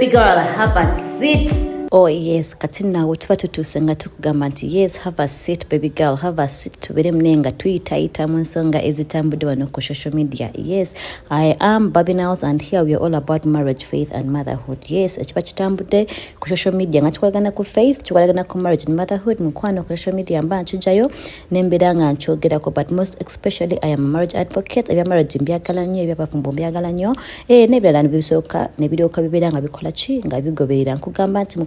Baby girl, have a seat. Oh yes, katina wetuba tutusenga tukugamba nti yes, have a seat baby girl, have a seat tubere mnenga tuyita mu nsonga ezitambudde wano ku social media. Yes, I am Baby Nails and here we are all about marriage, faith and motherhood. Yes, ekiba kitambudde ku social media nga tukwagana ku faith, tukwagana ku marriage and motherhood mukwano ku social media mba nkijayo nembera nga nchogerako, but most especially I am a marriage advocate. Ebya marriage mbyagala nnyo, ebyabafumbo mbyagala nnyo, nebirala nibisooka nebiryoka bibeera nga bikola ki nga bigoberera. Nkugamba nti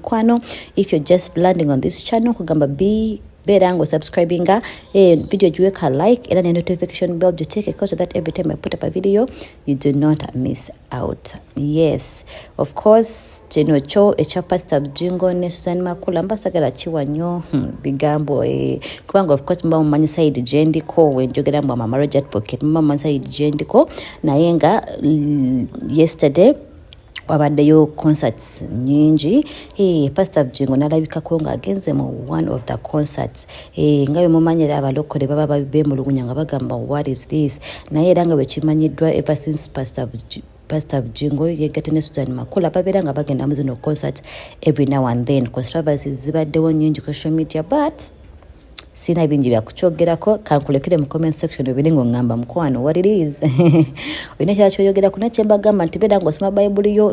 if you're just landing on this channel, kugamba be berango subscribing video juweka like and then notification bell you take it so that every time I put up a video you do not miss out. Yes, of course chino cho echa Pastor Bujjingo ne Susan Makula mbasagala chiwa nnyo bigambo kubanga of course mba mumanyi side jendiko wenjogera mba marriage advocate mba side jendiko nayenga yesterday wabaddeyo concerts nyingi. Pastor Bujjingo nalabikako nga agenze mu one of the concerts ngayo mumanyira abalokole baba bemulugunya nga bagamba what is this, naye era nga bekimanyiddwa ever since Pastor Bujjingo yegatte ne Susan Makula babeera nga bagenda mu zino concerts every now and then. Controversies zibaddewo nyingi ku social media, but sina bingi bya kuchogerako. Kankulekere mu comment section obirengo ngamba mkwano what it is. Oyina kyacho yogera kuna chemba gamba nti beda ngo soma Bible yo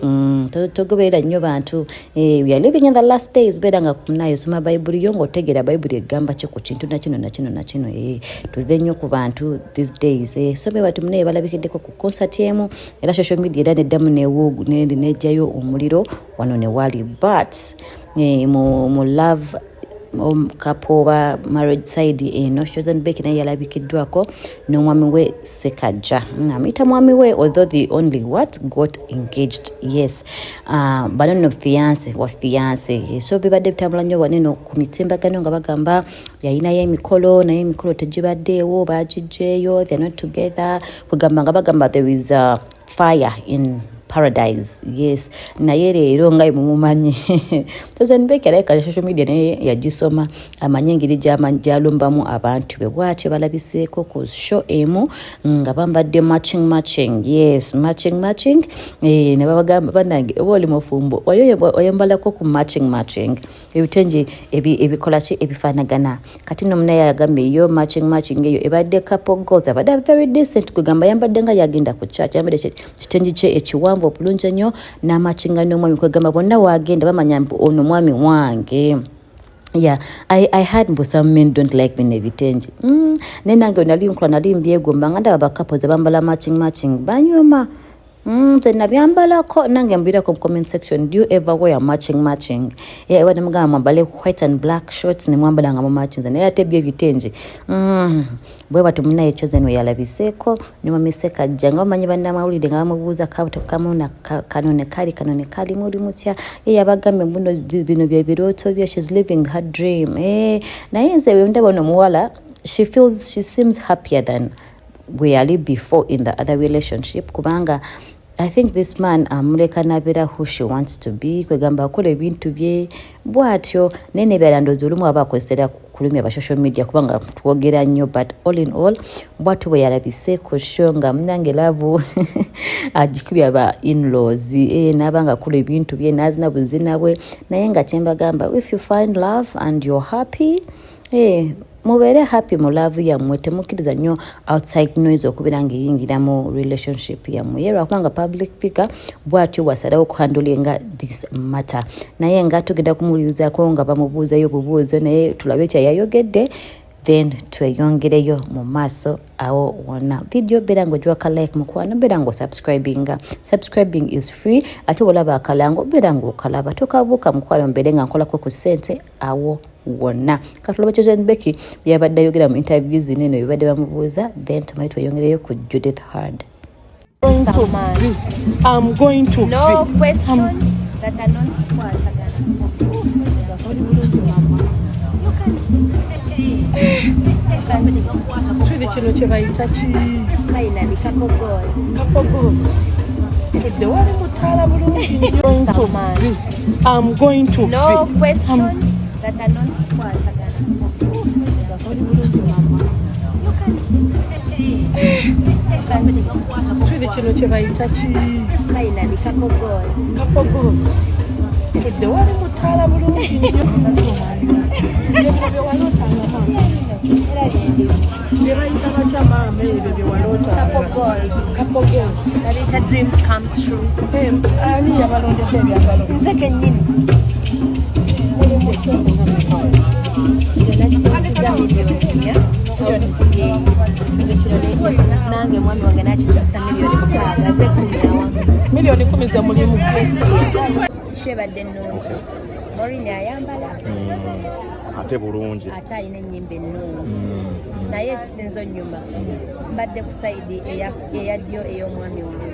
togoberera nnyo bantu. We are living in the last days, beda nga kunayo soma Bible yo ngo tegera Bible egamba kyo ku kintu na kino tuve nnyo ku bantu these days. So be batu mne balabikiddeko ku concert yemu era social media era neddamu nejjayo omuliro wano ne wali, but mu love couple ba marriage side no chosen Becky naye yalabikiddwako n'omwami we Sekajja. Amita mwami we, although the only what got engaged. Yes, bano no fiance wa fiance. So bibadde bitambula nnyo waneno ku mitimbagano nga bagamba yayina y'emikolo naye emikolo tegibaddeewo bagijeyo, they are not together. Kugamba nga bagamba there is a fire in paradise. Yes, naye leero nga mumumanyi tozen Becky aleka social media naye yagisoma amanye ngiri gyalumbamu abantu be bwatyo balabiseeko ku show emu nga bambadde matching. Yes, matching ne babagamba banange oli mufumbo oyambalako ku matching ebitengi ebikola ki ebifaanagana. Kati no munaye yagambe yo matching eyo ebadde couple goals abadde very decent. Kugamba yambadde nga yagenda ku church, yambadde kitengi kye ekiwanvu obulungi nnyo n'amachinga n'omwami. Kugamba bonna wagenda bamanya ono mwami wange. Yeah, I had some men don't like me nebitengi. Nenange nali mbyegomba nga ndaba couples bambala matching banyuma. Tena byambalako nange mbirako mu comment section, do you ever wear matching? Yeah, wana mga mwambale white and black shorts ne mwambala nga mu matching naye ate bye bitengi. Bwe batu munaye chosen we yalabiseeko ne mamiseka janga bamanyi banna mawulire nga bamubuuza kamuna kanone kali muri mutya yabagambe mbuno bino bye birooto bye, she's living her dream. Naye nze we ndabona omuwala she seems happier than we are before in the other relationship. Kubanga I think this man muleka nabera who she wants to be. Kwegamba akola ebintu bye bwatyo nene byalandoza olumu abakozesera kulumya ba social media kubanga twogera nnyo, but all in all bwatu bwe yalabiseeko show nga mnange love agikubya ba in-laws nabanga akola ebintu bye nazina buzina bwe naye nga kyembagamba if you find love and you're happy mubere happy mu love yammwe, temukiriza nnyo outside noise okubira nga eyingira mu relationship yammwe. Yera kubanga public figure bwatyo wasalawo kuhandulinga this matter. Naye nga tugenda kumulizaako nga bamubuuzayo bubuuzo naye tulabe kya Ayogende then tweyongereyo mu maaso awo wonna. Video berango jwaka like mukwano, berango subscribing is free. Ate olaba akalango berango kalaba tokabuka mukwano mberenga nkolako ku sente awo wonna. Katulaba chosen Becky byabadde ayogera mu interviews neno bibadde bamubuuza, then tumaye tweyongereyo ku Judith hard. I'm going to no questions that are not answered. Swede kino kye bayita ki? Finally, couple goals. Tudde wali mutaala bulungi. I'm going to no questions that are not answered. Swede kino kye bayita ki? Finally, couple goals. Couple goals. tudde wali mutaala bulungi nnyo bye walootanga maama bye bayita batya maama ebyo bye walootanga couple goals babiyita dreams come true ani yabalondedde ebyambalo nze kennyini nange mwami wange nakituusa miliyoni 10 ze mulimu kyebadde ennungi Maureen ayambala ate bulungi ate alina ennyimba ennungi naye ekisinza onnyuma mbadde ku sayidi eya ddyo ey'omwami wange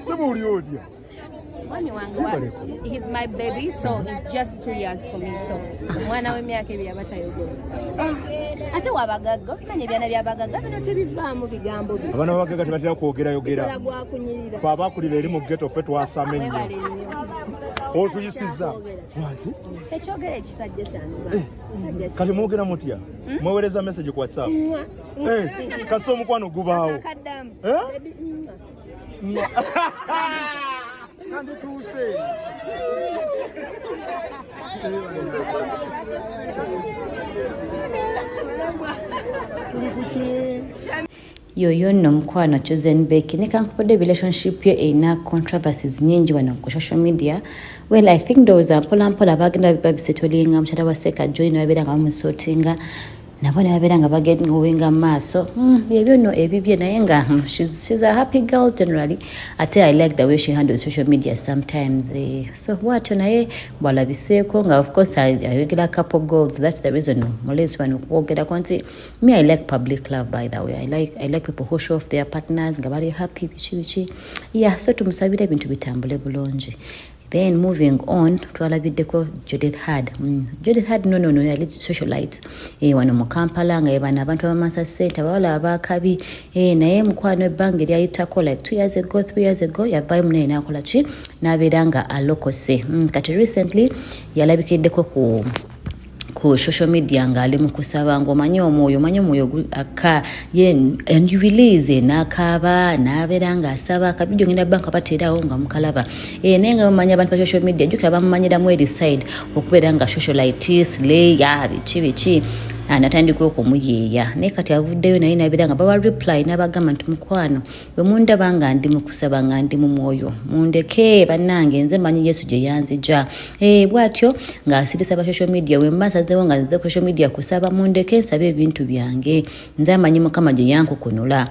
omulungi Mwami wange he's my baby so it's just 2 years to me so omwana w'emyaka ebiri aba tayogera ate wabagagga omanye ebyana byabagagga bino tebivaamu bigambo byo abaana babagagga tebatera kwogera gwakunyirira fe abakulira eri mu ghetto ffe twasama ennyo otuyisiza lwaki ekyogera ekisajja kyange kati mwogera mutya mwewereza message ku WhatsApp kasi omukwano gubaawo kandi tuuse yoyo nno mukwano chosen Becky nekankubadde relationship ye erina controversies nyingi wano ku social media. Well, I think those are mpolampola bagenda babisetolinga mukyala wa Seka Joy nababeera nga bamusotinga nabo nababeera nga bagengowenga maaso ebyo nno ebibye naye nga she's a happy girl generally. Ate I like the way she handles social media sometimes so bwatyo naye bwalabiseeko nga of course ayogera couple goals. That's the reason mulezi wano kwogerako nti me I like public love by the way. I like people who show off their partners nga bali happy bichi yeah so tumusabire ebintu bitambule bulungi. Then moving on, twalabiddeko Judith had. Judith had no yali socialite. Wano mu Kampala nga yebana abantu bamansa center bawala abakabi. Naye mukwano ebbanga lyayitako like 2 years ago, 3 years ago yavayo munaye nakola ki nabeera nga alokose. Kati recently yalabikiddeko ku social media nga ali mu kusaba ng'omanyi omwoyo aka release n'akaaba n'abeera ng'asaba akabidio ngenda banka bateerawo nga mukalaba naye nga bamanyi abantu ba social media jjukira bamumanyiramu eri side okubeera nga socialitis leya biki natandika okumuyeeya naye kati avuddeyo naye nabeera nga bawa reply n'abagamba nti mukwano bwe mundaba nga ndi mu kusaba nga ndi mu mwoyo mundeke bannange nze manyi Yesu gye yanzija bwatyo ng'asirisa ba social media we mbasazeewo nga nze ku social media kusaba mundeke nsabe ebintu byange nze amanyi Mukama gye yankukunula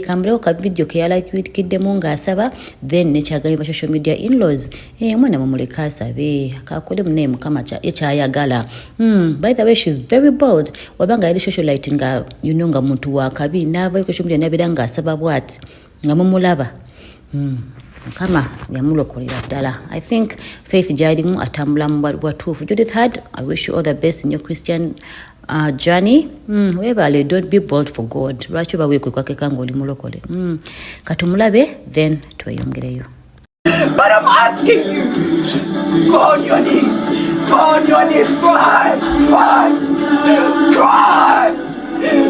kamuleko ka video ke yalakiddemu ng'asaba then nekyagambye ba social media in-laws omwana mumuleka asabe kakole munaye Mukama ekyayagala. By the way she's very bold. Wabanga yali socialite nga nga muntu wakabi nava social media nabeera nga asaba bwati nga mumulaba Mukama yamulokolera ddala. I think faith gyalimu atambula mu bwatuufu. Judith had, I wish you all the best in your Christian journey. Webale, don't be bold for God. Lwaki oba weekwekwakeka ng'oli mulokole. Katumulabe then tweyongereyo. But I'm asking you, go on your knees. Go on your knees, cry.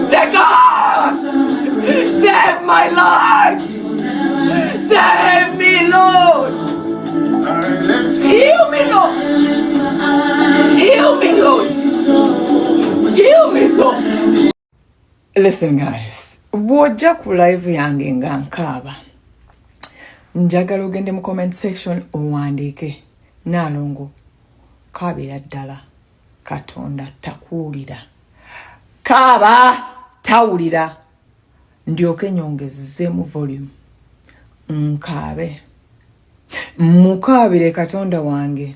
Say, God, save my life. Save me, Lord. Heal me, Lord. Heal me, Lord. Heal me, Lord. Listen, guys. Wojja ku live yange nga nkaaba. Njagala ogende mu comment section owandiike Nalongo kaabira ddala Katonda takuwulira kaaba tawulira ndyoke nyongezzeemu volume nkaabe mukaabire Katonda wange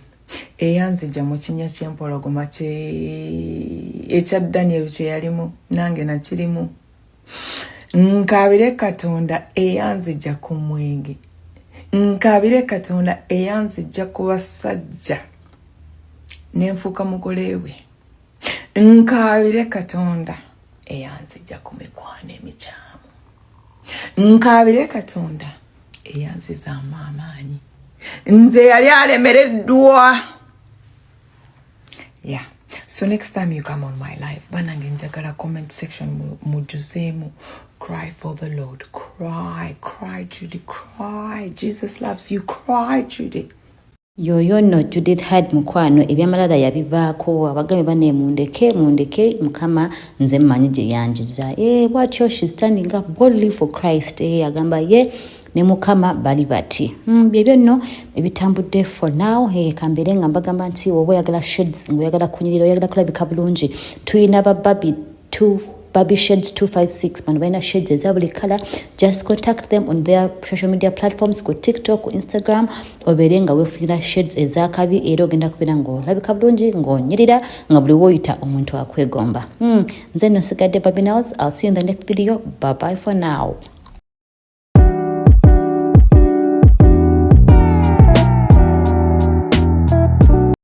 eyanzija mu kinnya ky'empologoma ekya Daniel kye yalimu nange nakirimu nkaabire Katonda eyanzija ku mwenge nkabire Katonda eyanzija ku basajja nenfuuka mugolewe nkabire Katonda eyanzija ku mikwano emikyamu nkabire Katonda eyanziza amaanyi nze yali alemereddwa So next time you come on my live, banange njagala comment section mujuzemu. Cry for the Lord. Cry, Judy, cry. Jesus loves you. Cry, Judy. Yoyo no Judith had mukwano ebyamalala yabivaako abagambe bane mundeke mukama nze mmanyi gye yanjiza bwatyo she's standing up boldly for Christ agamba ne mukama bali bati byebyo nno ebitambudde for now kambere nga mbagamba nti oba oyagala shades ngoyagala kunyirira oyagala kulabika bulungi tuyina bababi 2 Baby Shades 256 Manvaina Shades ezabuli color. Just contact them on their social media platforms ku TikTok, ku Instagram oberenga wefunira shades ezakabi era ogenda kubira ngo labika bulungi ngo nyirira nga buli woyita omuntu akwegomba. Nze no sigadde Babinals. I'll see you in the next video. Bye bye for now.